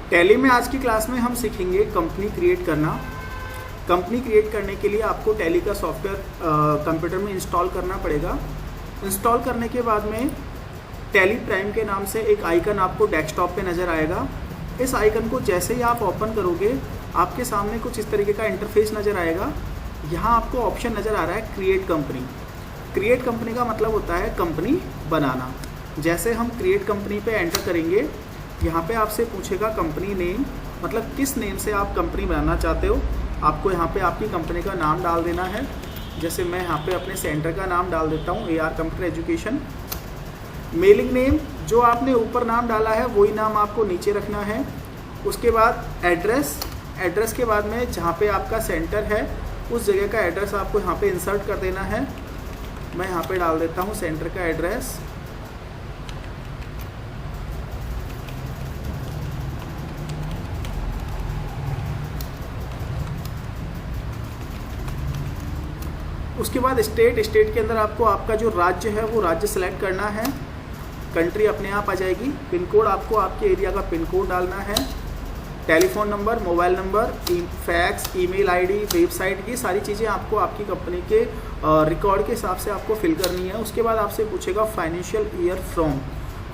Tally में आज की क्लास में हम सीखेंगे कंपनी क्रिएट करना। कंपनी क्रिएट करने के लिए आपको टैली का सॉफ्टवेयर कंप्यूटर में इंस्टॉल करना पड़ेगा। इंस्टॉल करने के बाद में टैली प्राइम के नाम से एक आइकन आपको डेस्कटॉप पे नज़र आएगा। इस आइकन को जैसे ही आप ओपन करोगे आपके सामने कुछ इस तरीके का इंटरफेस नज़र आएगा। यहाँ आपको ऑप्शन नज़र आ रहा है क्रिएट कंपनी। क्रिएट कंपनी का मतलब होता है कंपनी बनाना। जैसे हम क्रिएट कंपनी पे एंटर करेंगे, यहाँ पे आपसे पूछेगा कंपनी नेम, मतलब किस नेम से आप कंपनी बनाना चाहते हो। आपको यहाँ पे आपकी कंपनी का नाम डाल देना है। जैसे मैं यहाँ पे अपने सेंटर का नाम डाल देता हूँ, AR computer education. Mailing name, जो आपने ऊपर नाम डाला है वही नाम आपको नीचे रखना है। उसके बाद एड्रेस, एड्रेस के बाद में जहाँ पे आपका सेंटर है उस जगह का एड्रेस आपको यहाँ पे इंसर्ट कर देना है। मैं यहाँ पे डाल देता हूँ सेंटर का एड्रेस। उसके बाद स्टेट, स्टेट के अंदर आपको आपका जो राज्य है वो राज्य सेलेक्ट करना है। कंट्री अपने आप आ जाएगी। पिन कोड आपको आपके एरिया का पिन कोड डालना है। Telephone number, mobile number, fax, email ID, website, ये सारी चीज़ें आपको आपकी कंपनी के रिकॉर्ड के हिसाब से आपको फिल करनी है। उसके बाद आपसे पूछेगा financial year from.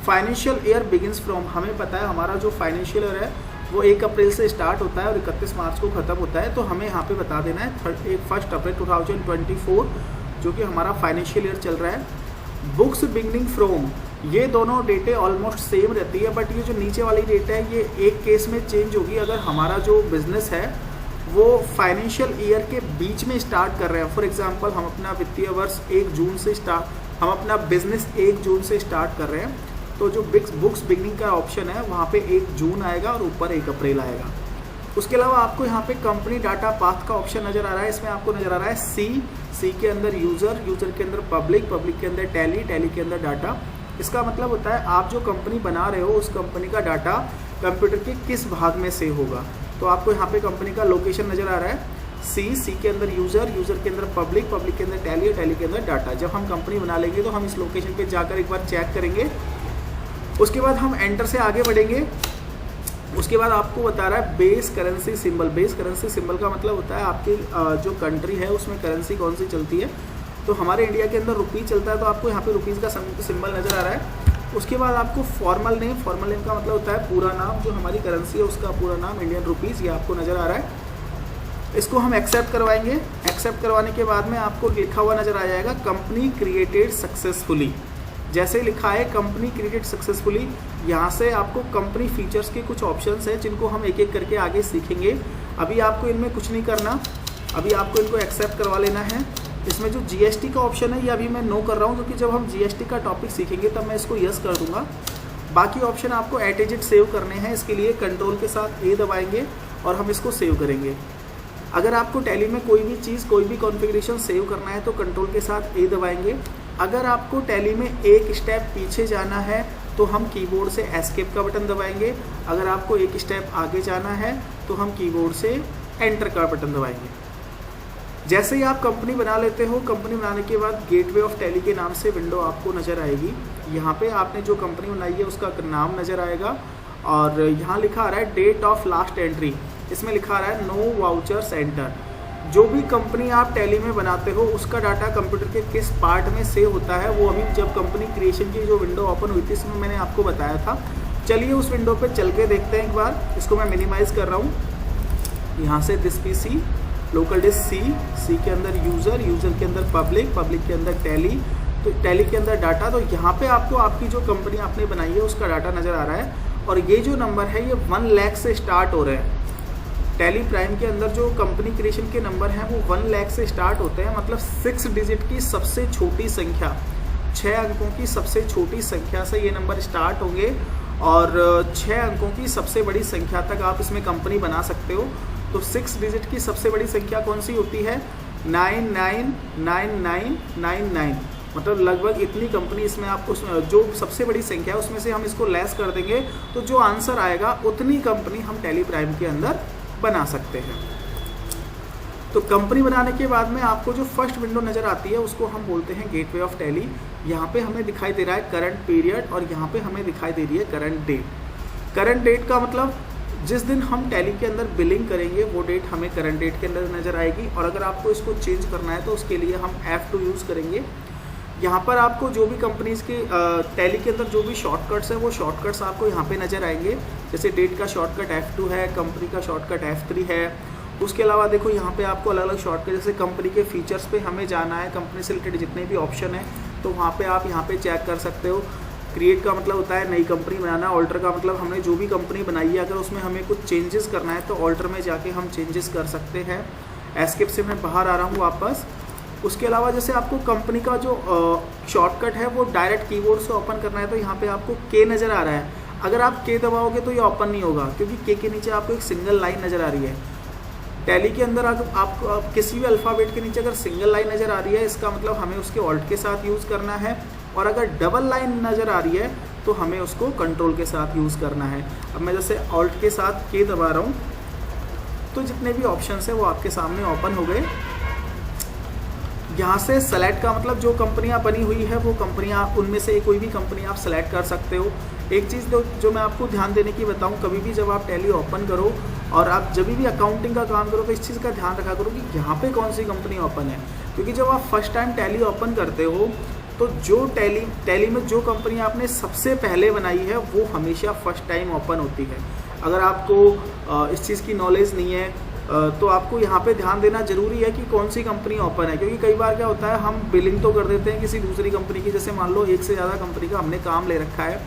Financial year begins from, हमें पता है हमारा जो फाइनेंशियल ईयर है वो 1 अप्रैल से स्टार्ट होता है और 31 मार्च को ख़त्म होता है। तो हमें यहाँ पे बता देना है 1 अप्रैल 2024, जो कि हमारा फाइनेंशियल ईयर चल रहा है। बुक्स बिगनिंग फ्रॉम, ये दोनों डेटें ऑलमोस्ट सेम रहती है, बट ये जो नीचे वाली डेट है ये एक केस में चेंज होगी। अगर हमारा जो बिजनेस है वो फाइनेंशियल ईयर के बीच में स्टार्ट कर रहे हैं, फॉर एग्जांपल हम अपना वित्तीय वर्ष 1 जून से हम अपना बिजनेस 1 जून से स्टार्ट कर रहे हैं, तो जो बुक्स बिगनिंग का ऑप्शन है वहाँ पे 1 जून आएगा और ऊपर 1 अप्रैल आएगा। उसके अलावा आपको यहाँ पे कंपनी डाटा पाथ का ऑप्शन नज़र आ रहा है। इसमें आपको नज़र आ रहा है सी के अंदर यूज़र, यूज़र के अंदर पब्लिक के अंदर टैली के अंदर डाटा। इसका मतलब होता है आप जो कंपनी बना रहे हो उस कंपनी का डाटा कंप्यूटर के किस भाग में सेव होगा। तो आपको यहाँ पे कंपनी का लोकेशन नज़र आ रहा है। सी के अंदर यूज़र के अंदर पब्लिक के अंदर टैली के अंदर डाटा। जब हम कंपनी बना लेंगे तो हम इस लोकेशन पे जाकर एक बार चेक करेंगे। उसके बाद हम एंटर से आगे बढ़ेंगे। उसके बाद आपको बता रहा है base currency symbol. Base currency symbol का मतलब होता है आपकी जो कंट्री है उसमें करेंसी कौन सी चलती है। तो हमारे इंडिया के अंदर रुपीज़ चलता है, तो आपको यहाँ पे रुपीज़ का सिंबल नज़र आ रहा है। उसके बाद आपको फॉर्मल नेम का मतलब होता है पूरा नाम, जो हमारी करेंसी है उसका पूरा नाम, इंडियन रुपीज़, ये आपको नज़र आ रहा है। इसको हम एक्सेप्ट करवाएंगे। एक्सेप्ट करवाने के बाद में आपको लिखा हुआ नज़र आ जाएगा कंपनी क्रिएटेड सक्सेसफुली। जैसे ही लिखा है कंपनी क्रिएटेड सक्सेसफुली, यहाँ से आपको कंपनी फीचर्स के कुछ ऑप्शंस हैं जिनको हम एक एक करके आगे सीखेंगे। अभी आपको इनमें कुछ नहीं करना, अभी आपको इनको एक्सेप्ट करवा लेना है। इसमें जो GST का ऑप्शन है ये अभी मैं नो कर रहा हूँ, क्योंकि जब हम GST का टॉपिक सीखेंगे तब मैं इसको यस कर दूंगा। बाकी ऑप्शन आपको एट एजिट सेव करने हैं। इसके लिए कंट्रोल के साथ A दबाएंगे और हम इसको सेव करेंगे। अगर आपको टैली में कोई भी चीज़, कोई भी कॉन्फ़िगरेशन सेव करना है तो कंट्रोल के साथ A दबाएंगे। अगर आपको टैली में एक स्टेप पीछे जाना है तो हम कीबोर्ड से एस्केप का बटन दबाएंगे। अगर आपको एक स्टेप आगे जाना है तो हम कीबोर्ड से एंटर का बटन दबाएंगे। जैसे ही आप कंपनी बना लेते हो, कंपनी बनाने के बाद गेटवे ऑफ टैली के नाम से विंडो आपको नज़र आएगी। यहाँ पे आपने जो कंपनी बनाई है उसका नाम नज़र आएगा और यहाँ लिखा आ रहा है डेट ऑफ लास्ट एंट्री। इसमें लिखा आ रहा है नो वाउचर्स एंटर। जो भी कंपनी आप टैली में बनाते हो उसका डाटा कंप्यूटर के किस पार्ट में सेव होता है वो अभी जब कंपनी क्रिएशन की जो विंडो ओपन हुई थी इसमें मैंने आपको बताया था। चलिए उस विंडो पे चल के देखते हैं एक बार। इसको मैं मिनिमाइज़ कर रहा हूँ। यहाँ से this PC, local disk C के अंदर यूज़र के अंदर पब्लिक के अंदर टैली, तो टैली के अंदर डाटा। तो यहाँ पे आपको आपकी जो कंपनी आपने बनाई है उसका डाटा नज़र आ रहा है और ये जो नंबर है ये 1 लाख से स्टार्ट हो रहे हैं। टैली प्राइम के अंदर जो कंपनी क्रिएशन के नंबर हैं वो 1 लाख से स्टार्ट होते हैं, मतलब 6 डिजिट की सबसे छोटी संख्या, 6 अंकों की सबसे छोटी संख्या से ये नंबर स्टार्ट होंगे और 6 अंकों की सबसे बड़ी संख्या तक आप इसमें कंपनी बना सकते हो। तो 6 डिजिट की सबसे बड़ी संख्या कौन सी होती है? 999999, मतलब लगभग इतनी कंपनी इसमें आप जो सबसे बड़ी संख्या है उसमें से हम इसको लेस कर देंगे तो जो आंसर आएगा उतनी कंपनी हम टैली प्राइम के अंदर बना सकते हैं। तो कंपनी बनाने के बाद में आपको जो फर्स्ट विंडो नज़र आती है उसको हम बोलते हैं गेटवे ऑफ टैली। यहाँ पे हमें दिखाई दे रहा है करंट पीरियड और यहाँ पे हमें दिखाई दे रही है करंट डेट। करंट डेट का मतलब जिस दिन हम टैली के अंदर बिलिंग करेंगे वो डेट हमें करंट डेट के अंदर नज़र आएगी। और अगर आपको इसको चेंज करना है तो उसके लिए हम F2 यूज़ करेंगे। यहाँ पर आपको जो भी कंपनीज़ के टैली के अंदर जो भी शॉर्टकट्स हैं वो शॉर्टकट्स आपको यहाँ पे नज़र आएंगे। जैसे डेट का शॉर्टकट F2 है, कंपनी का शॉर्टकट F3 है। उसके अलावा देखो यहाँ पे आपको अलग अलग शॉर्टकट, जैसे कंपनी के फीचर्स पे हमें जाना है, कंपनी से रिलेटेड जितने भी ऑप्शन है तो वहाँ पे आप यहाँ पे चेक कर सकते हो। क्रिएट का मतलब होता है नई कंपनी बनाना, ऑल्टर का मतलब हमने जो भी कंपनी बनाई है अगर उसमें हमें कुछ चेंजेस करना है तो ऑल्टर में जाके हम चेंजेस कर सकते हैं। एस्केप से मैं बाहर आ रहा हूँ वापस। उसके अलावा जैसे आपको कंपनी का जो शॉर्टकट है वो डायरेक्ट कीबोर्ड से ओपन करना है तो यहाँ पे आपको के नज़र आ रहा है। अगर आप के दबाओगे तो ये ओपन नहीं होगा, क्योंकि के नीचे आपको एक सिंगल लाइन नज़र आ रही है। टैली के अंदर अगर आपको किसी भी अल्फ़ाबेट के नीचे अगर सिंगल लाइन नज़र आ रही है, इसका मतलब हमें उसके ऑल्ट के साथ यूज़ करना है। और अगर डबल लाइन नज़र आ रही है तो हमें उसको कंट्रोल के साथ यूज़ करना है। अब मैं जैसे ऑल्ट के साथ के दबा रहा हूँ तो जितने भी ऑप्शंस हैं वो आपके सामने ओपन हो गए। यहाँ से सेलेक्ट का मतलब जो कंपनियाँ बनी हुई है वो कंपनियाँ, उनमें से कोई भी कंपनी आप सेलेक्ट कर सकते हो। एक चीज़ जो मैं आपको ध्यान देने की बताऊँ, कभी भी जब आप टैली ओपन करो और आप जब भी अकाउंटिंग का काम करो तो इस चीज़ का ध्यान रखा करो कि यहाँ पे कौन सी कंपनी ओपन है। क्योंकि जब आप फर्स्ट टाइम टैली ओपन करते हो तो जो टैली में जो कंपनी आपने सबसे पहले बनाई है वो हमेशा फर्स्ट टाइम ओपन होती है। अगर आपको इस चीज़ की नॉलेज नहीं है तो आपको यहाँ पे ध्यान देना जरूरी है कि कौन सी कंपनी ओपन है। क्योंकि कई बार क्या होता है, हम बिलिंग तो कर देते हैं किसी दूसरी कंपनी की, जैसे मान लो एक से ज़्यादा कंपनी का हमने काम ले रखा है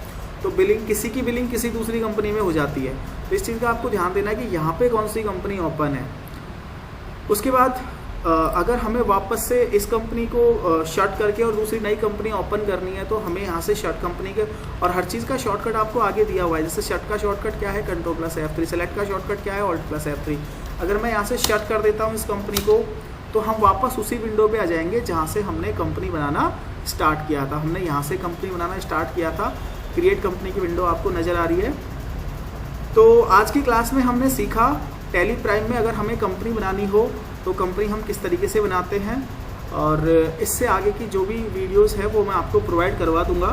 तो किसी की बिलिंग किसी दूसरी कंपनी में हो जाती है। तो इस चीज़ का आपको ध्यान देना है कि यहाँ पे कौन सी कंपनी ओपन है। उसके बाद अगर हमें वापस से इस कंपनी को शट करके और दूसरी नई कंपनी ओपन करनी है तो हमें यहाँ से शट कंपनी के, और हर चीज़ का शॉर्टकट आपको आगे दिया हुआ है। जैसे शट का शॉर्टकट क्या है, Ctrl+F3। सेलेक्ट का शॉर्टकट क्या है, Alt+F3। अगर मैं यहाँ से शट कर देता हूँ इस कंपनी को तो हम वापस उसी विंडो पे आ जाएंगे जहाँ से हमने कंपनी बनाना स्टार्ट किया था। हमने यहाँ से कंपनी बनाना स्टार्ट किया था। क्रिएट कंपनी की विंडो आपको नज़र आ रही है। तो आज की क्लास में हमने सीखा टैली प्राइम में अगर हमें कंपनी बनानी हो तो कंपनी हम किस तरीके से बनाते हैं, और इससे आगे की जो भी वीडियोस है वो मैं आपको प्रोवाइड करवा दूंगा।